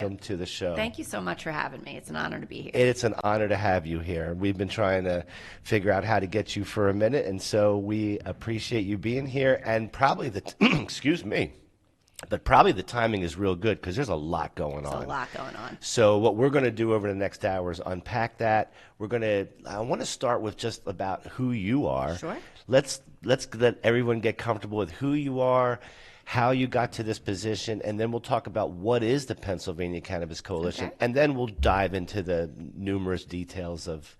Welcome to the show. Thank you so much for having me. It's an honor to be here. It's an honor to have you here. We've been trying to figure out how to get you for a minute, and so we appreciate you being here. And probably the excuse me, but probably the timing is real good because there's a lot going on. There's a lot going on. So what we're going to do over the next hour is unpack that. I want to start with just about who you are. Sure. Let's let everyone get comfortable with who you are, how you got to this position, and then we'll talk about what is the Pennsylvania Cannabis Coalition, Okay. and then we'll dive into the numerous details of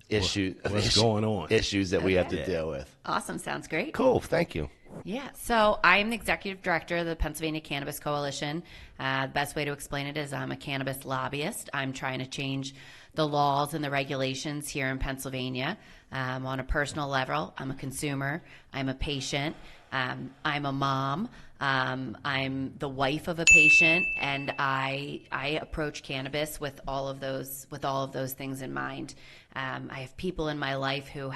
issues that we have to deal with. Awesome. Sounds great. Cool. Thank you. Yeah. So I am the executive director of the Pennsylvania Cannabis Coalition. The best way to explain it is I'm a cannabis lobbyist. I'm trying to change the laws and the regulations here in Pennsylvania. On a personal level, I'm a consumer. I'm a patient. I'm a mom. I'm the wife of a patient, and I approach cannabis with all of those things in mind. I have people in my life who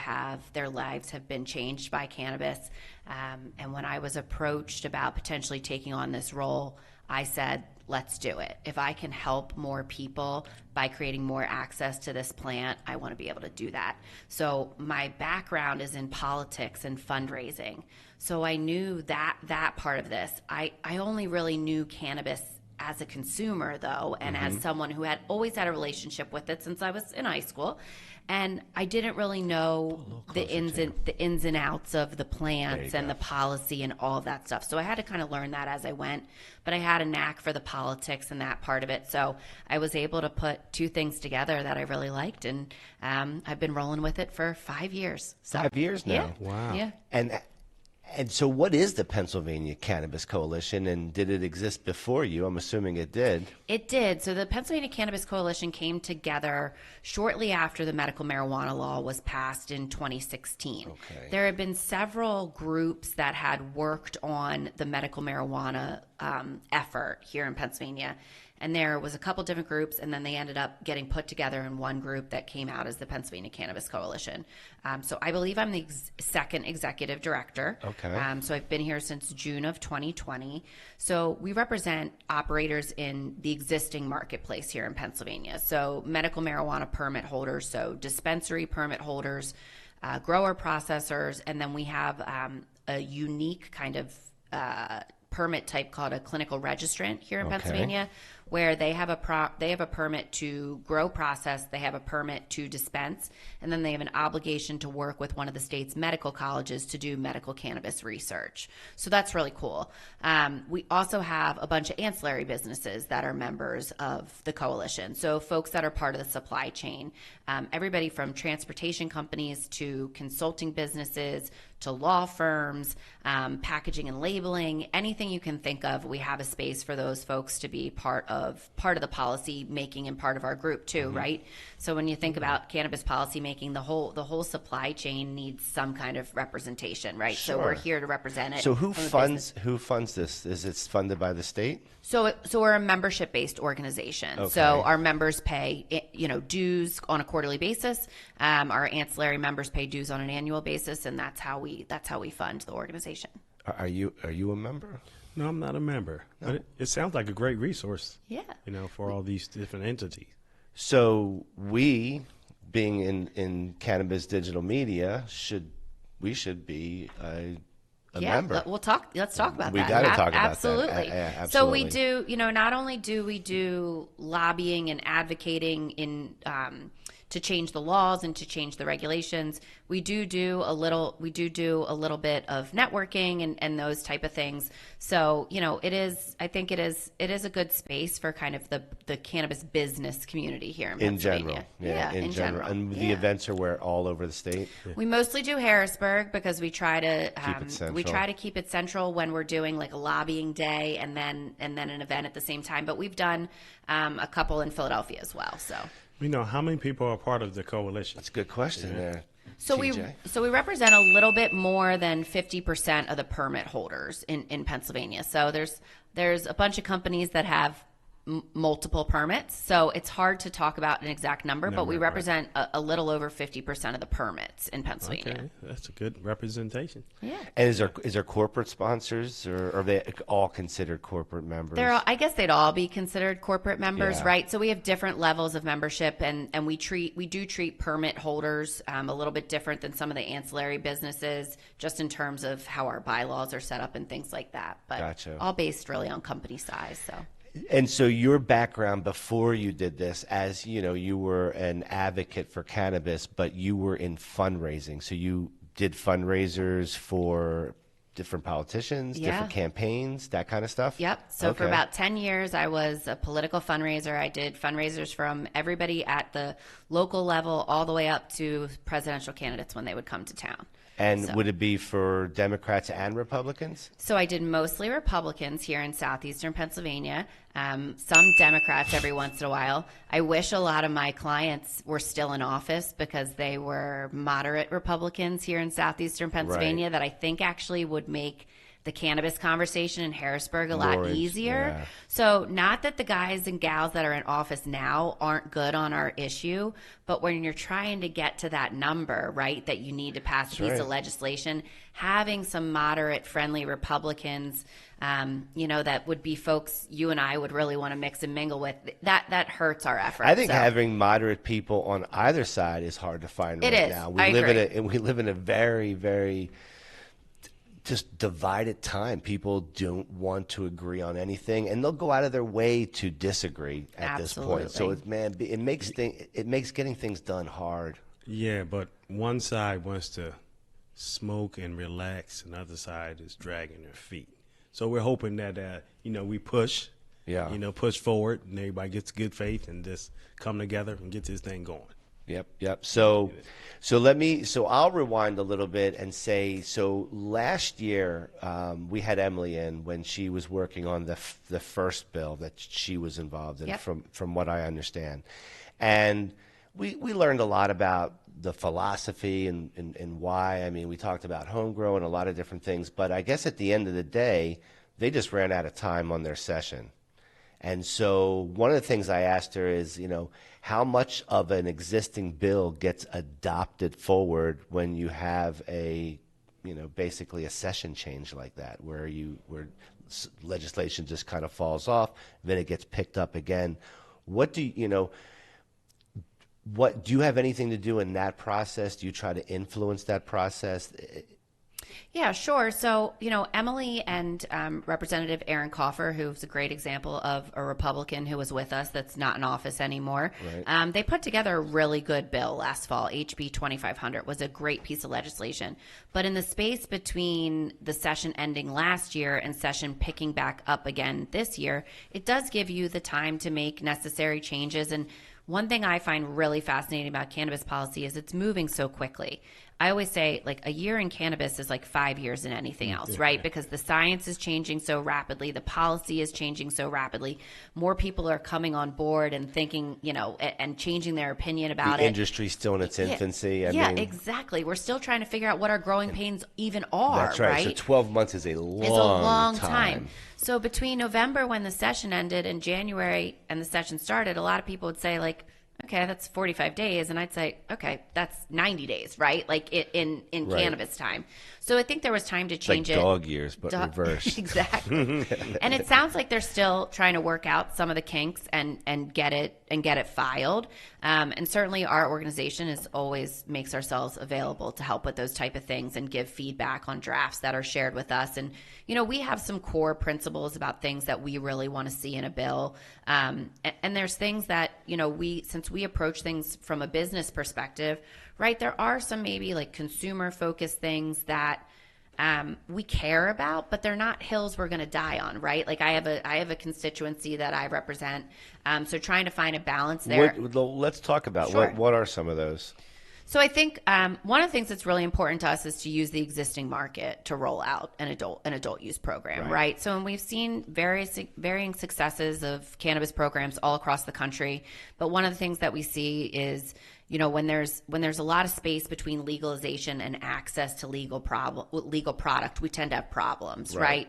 their lives have been changed by cannabis. And when I was approached about potentially taking on this role, I said, let's do it. If I can help more people by creating more access to this plant, I want to be able to do that. So my background is in politics and fundraising. So I knew that part of this. I only really knew cannabis as a consumer, though, and as someone who had always had a relationship with it since I was in high school. And I didn't really know the ins and outs of the plants and the policy and all of that stuff. So I had to kind of learn that as I went. But I had a knack for the politics and that part of it. So I was able to put two things together that I really liked. And I've been rolling with it for 5 years. So, 5 years now. Yeah. Wow. Yeah. And so what is the Pennsylvania Cannabis Coalition, and did it exist before you? I'm assuming it did. It did. So the Pennsylvania Cannabis Coalition came together shortly after the medical marijuana law was passed in 2016. Okay. There had been several groups that had worked on the medical marijuana effort here in Pennsylvania. And there was a couple different groups, and then they ended up getting put together in one group that came out as the Pennsylvania Cannabis Coalition. So I believe I'm the second executive director. Okay. So I've been here since June of 2020. So we represent operators in the existing marketplace here in Pennsylvania. So medical marijuana permit holders, so dispensary permit holders, grower processors, and then we have a unique kind of permit type called a clinical registrant here in Pennsylvania, where they have a permit to grow, process, they have a permit to dispense, and then they have an obligation to work with one of the state's medical colleges to do medical cannabis research. So that's really cool. We also have a bunch of ancillary businesses that are members of the coalition. So folks that are part of the supply chain, everybody from transportation companies to consulting businesses to law firms, packaging and labeling, anything you can think of. We have a space for those folks to be part of the policy making and part of our group too, right? So when you think about cannabis policy making, the whole supply chain needs some kind of representation, right? Sure. So we're here to represent it. So who funds this? Is it funded by the state? So we're a membership-based organization. Okay. So our members pay, dues on a quarterly basis. Our ancillary members pay dues on an annual basis, and that's how we fund the organization. Are you a member? No, I'm not a member. No. But it sounds like a great resource. Yeah. For all these different entities. So we, being in cannabis digital media, should be a member. Let's talk about that. We got to talk about absolutely. that. Absolutely. So we do, not only do we do lobbying and advocating in to change the laws and to change the regulations, we do a little bit of networking and those type of things. So, I think it is a good space for kind of the cannabis business community here in Pennsylvania. In general. And the events are all over the state? Yeah. We mostly do Harrisburg because we try to keep it central when we're doing like a lobbying day and then an event at the same time. But we've done a couple in Philadelphia as well. So. How many people are part of the coalition? That's a good question there. So we represent a little bit more than 50% of the permit holders in Pennsylvania. So there's a bunch of companies that have multiple permits. So it's hard to talk about an exact number, but we Right. represent a little over 50% of the permits in Pennsylvania. Okay, that's a good representation. Yeah. And is there corporate sponsors, or are they all considered corporate members? I guess they'd all be considered corporate members, Yeah. right? So we have different levels of membership, and we do treat permit holders a little bit different than some of the ancillary businesses, just in terms of how our bylaws are set up and things like that. But Gotcha. all based really on company size. So. And so your background before you did this, as you know, you were an advocate for cannabis, but you were in fundraising. So you did fundraisers for different politicians, Yeah. different campaigns, that kind of stuff? Yep. So for Okay. about 10 years, I was a political fundraiser. I did fundraisers from everybody at the local level all the way up to presidential candidates when they would come to town. And So- would it be for Democrats and Republicans? So I did mostly Republicans here in southeastern Pennsylvania, some Democrats every once in a while. I wish a lot of my clients were still in office because they were moderate Republicans here in southeastern Pennsylvania that I think actually would make the cannabis conversation in Harrisburg a lot More, easier. yeah. So not that the guys and gals that are in office now aren't good on our issue, but when you're trying to get to that number, right, that you need to pass a piece right. of legislation, having some moderate, friendly Republicans, that would be folks you and I would really want to mix and mingle with, that hurts our efforts. I think So- having moderate people on either side is hard to find It right is. now. I agree. We live in a very, very just divided time. People don't want to agree on anything, and they'll go out of their way to disagree at this point. So Absolutely. it makes getting things done hard. Yeah, but one side wants to smoke and relax, and the other side is dragging their feet. So we're hoping that we push, push forward, and everybody gets good faith and just come together and get this thing going. Yep. So I'll rewind a little bit and say, so last year we had Emily in when she was working on the first bill that she was involved in, Yep. from what I understand, and we learned a lot about the philosophy and why. I mean, we talked about homegrown and a lot of different things, but I guess at the end of the day, they just ran out of time on their session. And so one of the things I asked her is, how much of an existing bill gets adopted forward when you have basically a session change like that, where legislation just kind of falls off, then it gets picked up again. What do you have anything to do in that process? Do you try to influence that process? Yeah, sure. So, Emily and Representative Aaron Coffer, who's a great example of a Republican who was with us that's not in office anymore, Right. they put together a really good bill last fall. HB 2500 was a great piece of legislation. But in the space between the session ending last year and session picking back up again this year, it does give you the time to make necessary changes. And one thing I find really fascinating about cannabis policy is it's moving so quickly. I always say, like, a year in cannabis is like 5 years in anything else, right? Because the science is changing so rapidly, the policy is changing so rapidly. More people are coming on board and thinking, and changing their opinion about The it. industry's still in its infancy. I Yeah, mean, exactly. We're still trying to figure out what our growing pains even are, that's right. So 12 months is a long time. So between November when the session ended and January and the session started, a lot of people would say, like, okay, that's 45 days. And I'd say, okay, that's 90 days, right? Like in Right. cannabis time. So I think there was time to It's like change it. dog years, but reversed. Exactly. And it sounds like they're still trying to work out some of the kinks and get it filed. And certainly our organization is always makes ourselves available to help with those type of things and give feedback on drafts that are shared with us. And, we have some core principles about things that we really want to see in a bill. And there's things that, since we approach things from a business perspective, right, there are some maybe like consumer focused things that we care about, but they're not hills we're going to die on, right? Like I have a constituency that I represent. So trying to find a balance there. Let's talk about Sure. what are some of those? So I think one of the things that's really important to us is to use the existing market to roll out an adult use program, right? So we've seen varying successes of cannabis programs all across the country, but one of the things that we see is, when there's a lot of space between legalization and access to legal product, we tend to have problems, right?